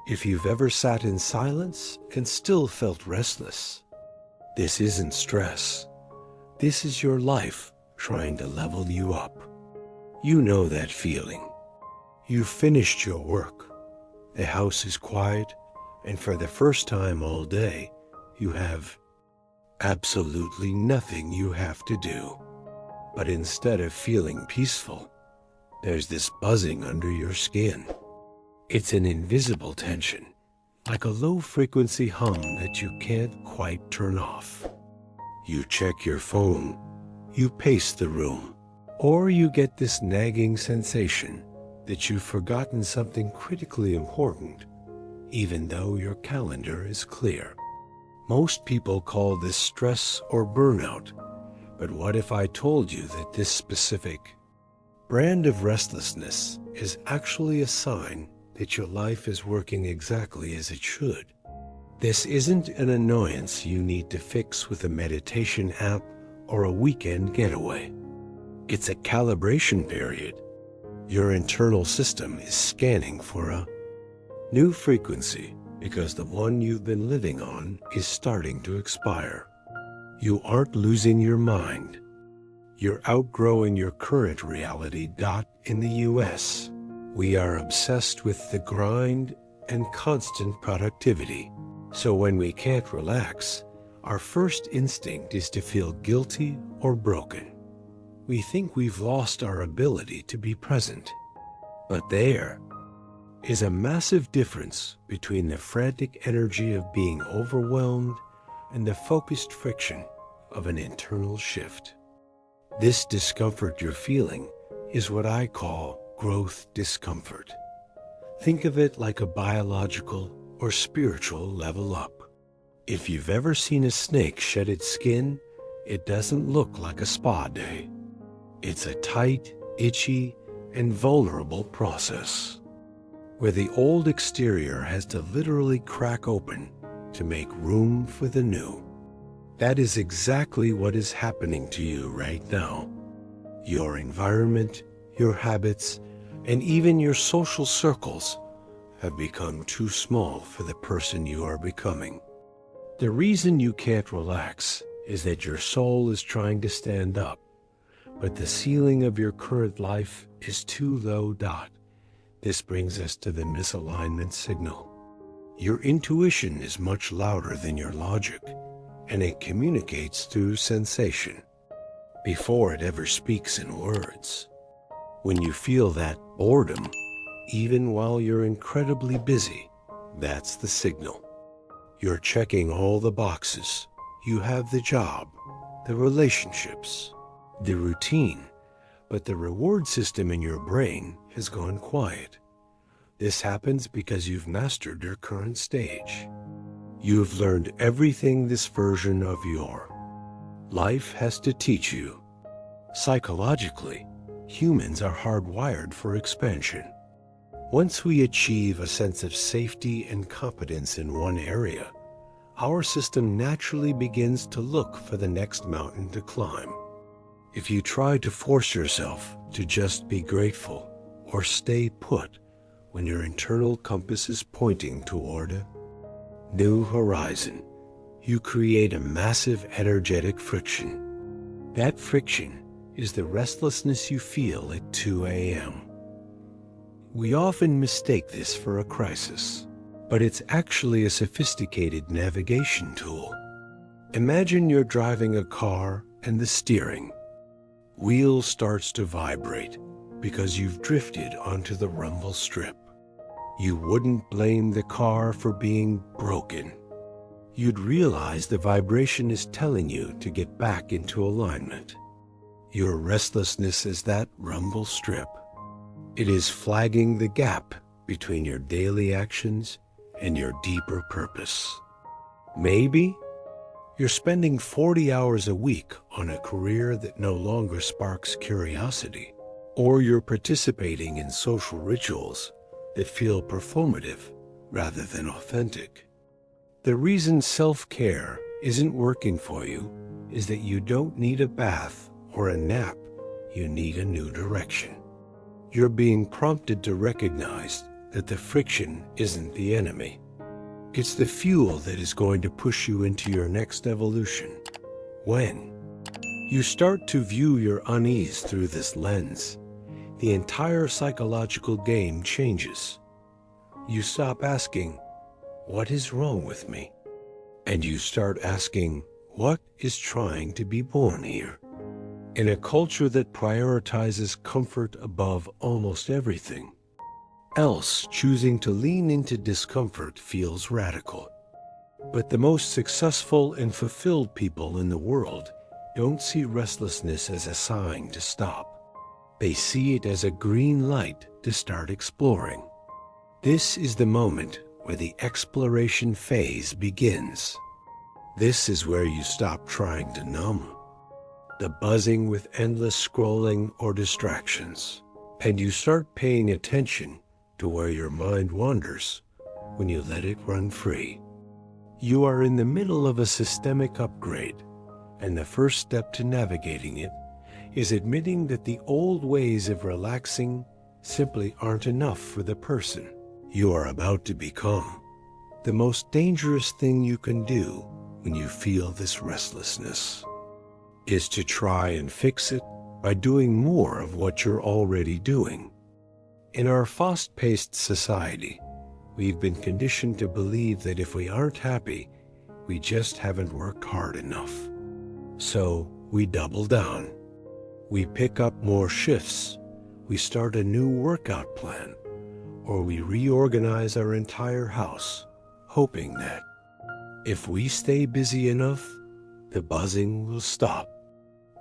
If you've ever sat in silence and still felt restless, this isn't stress. This is your life trying to level you up. You know that feeling. You've finished your work. The house is quiet, and for the first time all day, you have absolutely nothing you have to do. But instead of feeling peaceful, there's this buzzing under your skin. It's an invisible tension, like a low-frequency hum that you can't quite turn off. You check your phone, you pace the room, or you get this nagging sensation that you've forgotten something critically important, even though your calendar is clear. Most people call this stress or burnout, but what if I told you that this specific brand of restlessness is actually a sign that your life is working exactly as it should? This isn't an annoyance you need to fix with a meditation app or a weekend getaway. It's a calibration period. Your internal system is scanning for a new frequency because the one you've been living on is starting to expire. You aren't losing your mind. You're outgrowing your current reality. In the US, we are obsessed with the grind and constant productivity. So when we can't relax, our first instinct is to feel guilty or broken. We think we've lost our ability to be present. But there is a massive difference between the frantic energy of being overwhelmed and the focused friction of an internal shift. This discomfort you're feeling is what I call growth discomfort. Think of it like a biological or spiritual level up. If you've ever seen a snake shed its skin, it doesn't look like a spa day. It's a tight, itchy, and vulnerable process, where the old exterior has to literally crack open to make room for the new. That is exactly what is happening to you right now. Your environment, your habits, and even your social circles have become too small for the person you are becoming. The reason you can't relax is that your soul is trying to stand up, but the ceiling of your current life is too low. This brings us to the misalignment signal. Your intuition is much louder than your logic, and it communicates through sensation before it ever speaks in words. When you feel that boredom, even while you're incredibly busy, that's the signal. You're checking all the boxes. You have the job, the relationships, the routine, but the reward system in your brain has gone quiet. This happens because you've mastered your current stage. You've learned everything this version of your life has to teach you. Psychologically, humans are hardwired for expansion. Once we achieve a sense of safety and competence in one area, our system naturally begins to look for the next mountain to climb. If you try to force yourself to just be grateful or stay put when your internal compass is pointing toward a new horizon, you create a massive energetic friction. That friction is the restlessness you feel at 2 a.m. We often mistake this for a crisis, but it's actually a sophisticated navigation tool. Imagine you're driving a car and the steering wheel starts to vibrate because you've drifted onto the rumble strip. You wouldn't blame the car for being broken. You'd realize the vibration is telling you to get back into alignment. Your restlessness is that rumble strip. It is flagging the gap between your daily actions and your deeper purpose. Maybe you're spending 40 hours a week on a career that no longer sparks curiosity, or you're participating in social rituals that feel performative rather than authentic. The reason self-care isn't working for you is that you don't need a bath or a nap. You need a new direction. You're being prompted to recognize that the friction isn't the enemy. It's the fuel that is going to push you into your next evolution. When you start to view your unease through this lens, the entire psychological game changes. You stop asking, "What is wrong with me?" And you start asking, "What is trying to be born here?" In a culture that prioritizes comfort above almost everything else, choosing to lean into discomfort feels radical. But the most successful and fulfilled people in the world don't see restlessness as a sign to stop. They see it as a green light to start exploring. This is the moment where the exploration phase begins. This is where you stop trying to numb the buzzing with endless scrolling or distractions, and you start paying attention to where your mind wanders when you let it run free. You are in the middle of a systemic upgrade, and the first step to navigating it is admitting that the old ways of relaxing simply aren't enough for the person you are about to become. The most dangerous thing you can do when you feel this restlessness is to try and fix it by doing more of what you're already doing. In our fast-paced society, we've been conditioned to believe that if we aren't happy, we just haven't worked hard enough. So we double down. We pick up more shifts. We start a new workout plan, or we reorganize our entire house, hoping that if we stay busy enough, the buzzing will stop.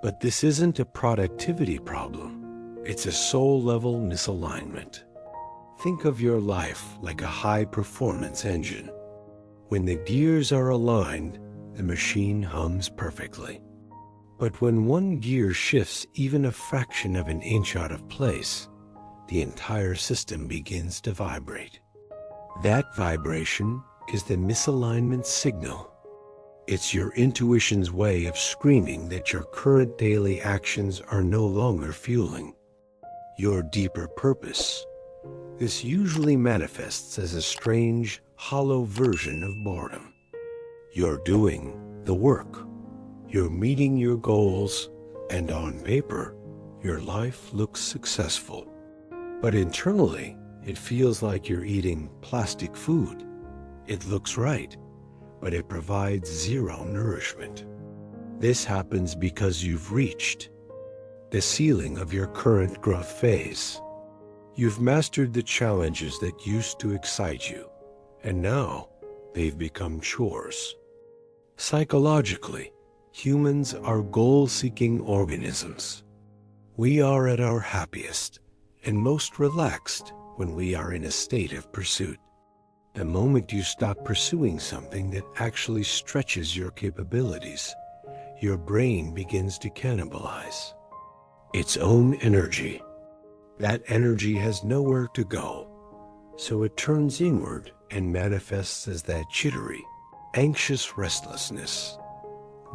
But this isn't a productivity problem. It's a soul-level misalignment. Think of your life like a high-performance engine. When the gears are aligned, the machine hums perfectly. But when one gear shifts even a fraction of an inch out of place, the entire system begins to vibrate. That vibration is the misalignment signal. It's your intuition's way of screaming that your current daily actions are no longer fueling your deeper purpose. This usually manifests as a strange, hollow version of boredom. You're doing the work. You're meeting your goals, and on paper, your life looks successful. But internally, it feels like you're eating plastic food. It looks right, but it provides zero nourishment. This happens because you've reached the ceiling of your current growth phase. You've mastered the challenges that used to excite you, and now they've become chores. Psychologically, humans are goal-seeking organisms. We are at our happiest and most relaxed when we are in a state of pursuit. The moment you stop pursuing something that actually stretches your capabilities, your brain begins to cannibalize its own energy. That energy has nowhere to go, so it turns inward and manifests as that jittery, anxious restlessness.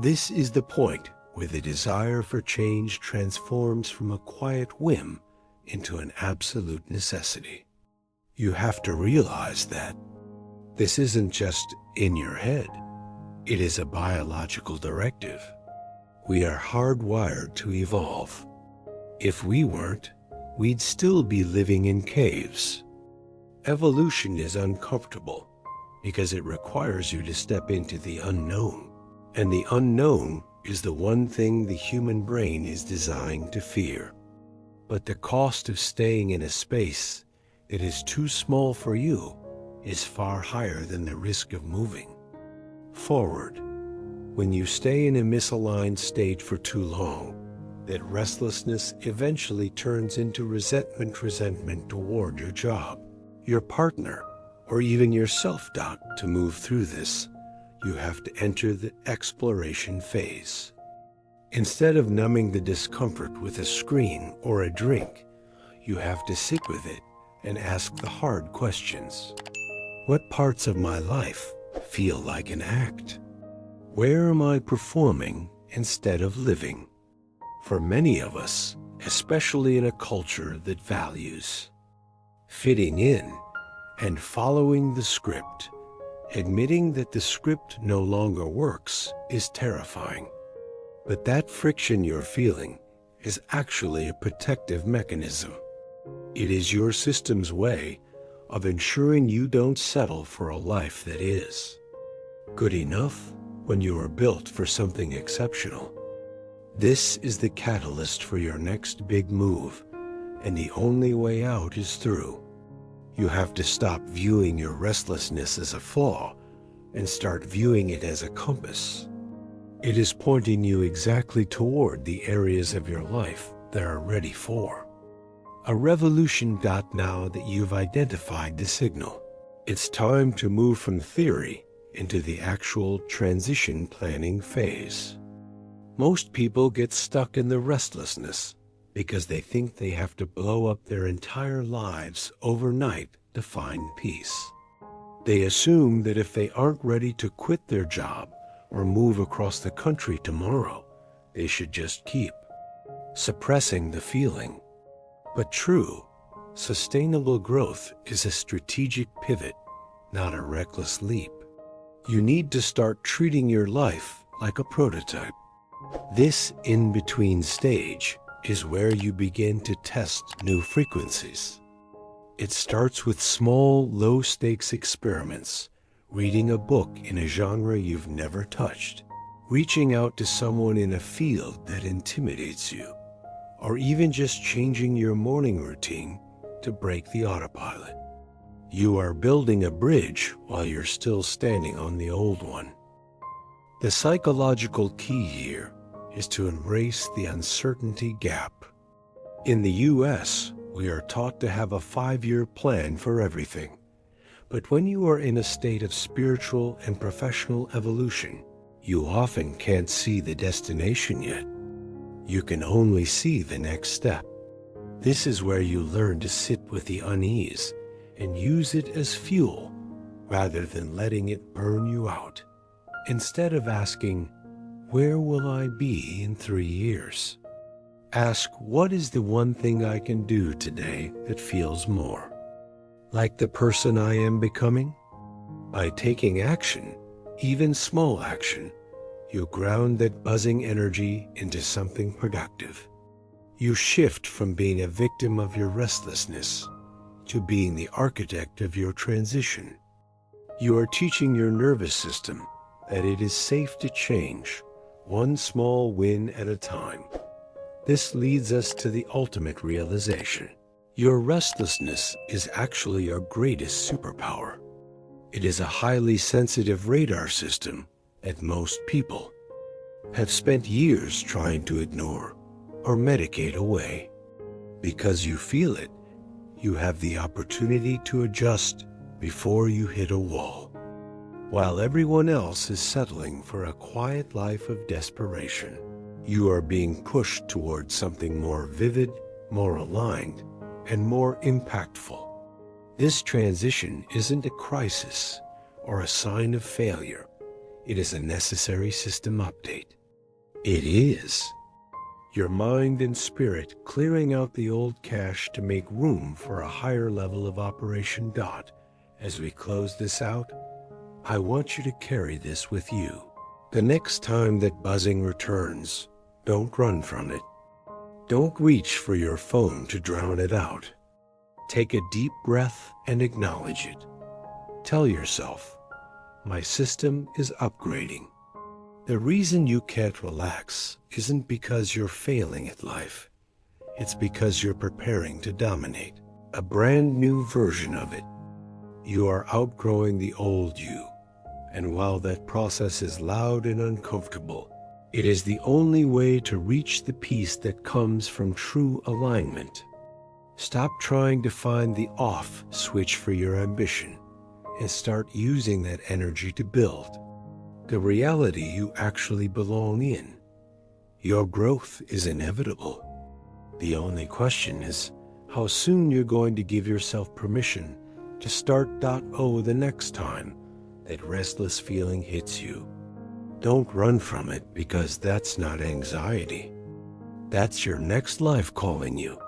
This is the point where the desire for change transforms from a quiet whim into an absolute necessity. You have to realize that this isn't just in your head. It is a biological directive. We are hardwired to evolve. If we weren't, we'd still be living in caves. Evolution is uncomfortable because it requires you to step into the unknown. And the unknown is the one thing the human brain is designed to fear. But the cost of staying in a space that is too small for you is far higher than the risk of moving forward. When you stay in a misaligned state for too long, that restlessness eventually turns into resentment toward your job, your partner, or even your self-doubt. To move through this, you have to enter the exploration phase. Instead of numbing the discomfort with a screen or a drink, you have to sit with it and ask the hard questions. What parts of my life feel like an act? Where am I performing instead of living? For many of us, especially in a culture that values fitting in, and following the script. Admitting that the script no longer works is terrifying. But that friction you're feeling is actually a protective mechanism. It is your system's way of ensuring you don't settle for a life that is good enough when you are built for something exceptional. This is the catalyst for your next big move, and the only way out is through. You have to stop viewing your restlessness as a flaw and start viewing it as a compass. It is pointing you exactly toward the areas of your life that are ready for a revolution. Now that you've identified the signal, it's time to move from theory into the actual transition planning phase. Most people get stuck in the restlessness because they think they have to blow up their entire lives overnight to find peace. They assume that if they aren't ready to quit their job or move across the country tomorrow, they should just keep suppressing the feeling. But true, sustainable growth is a strategic pivot, not a reckless leap. You need to start treating your life like a prototype. This in-between stage is where you begin to test new frequencies. It starts with small, low-stakes experiments, reading a book in a genre you've never touched, reaching out to someone in a field that intimidates you, or even just changing your morning routine to break the autopilot. You are building a bridge while you're still standing on the old one. The psychological key here is to embrace the uncertainty gap. In the US, we are taught to have a 5-year plan for everything. But when you are in a state of spiritual and professional evolution, you often can't see the destination yet. You can only see the next step. This is where you learn to sit with the unease and use it as fuel rather than letting it burn you out. Instead of asking, "Where will I be in 3 years?" ask, "What is the one thing I can do today that feels more like the person I am becoming?" By taking action, even small action, you ground that buzzing energy into something productive. You shift from being a victim of your restlessness to being the architect of your transition. You are teaching your nervous system that it is safe to change, one small win at a time. This leads us to the ultimate realization. Your restlessness is actually your greatest superpower. It is a highly sensitive radar system that most people have spent years trying to ignore or medicate away. Because you feel it, you have the opportunity to adjust before you hit a wall. While everyone else is settling for a quiet life of desperation, you are being pushed towards something more vivid, more aligned, and more impactful. This transition isn't a crisis or a sign of failure. It is a necessary system update. It is your mind and spirit clearing out the old cache to make room for a higher level of operation. As we close this out, I want you to carry this with you. The next time that buzzing returns, don't run from it. Don't reach for your phone to drown it out. Take a deep breath and acknowledge it. Tell yourself, "My system is upgrading." The reason you can't relax isn't because you're failing at life. It's because you're preparing to dominate a brand new version of it. You are outgrowing the old you, and while that process is loud and uncomfortable, it is the only way to reach the peace that comes from true alignment. Stop trying to find the off switch for your ambition and start using that energy to build the reality you actually belong in. Your growth is inevitable. The only question is how soon you're going to give yourself permission to start. The next time that restless feeling hits you, don't run from it, because that's not anxiety. That's your next life calling you.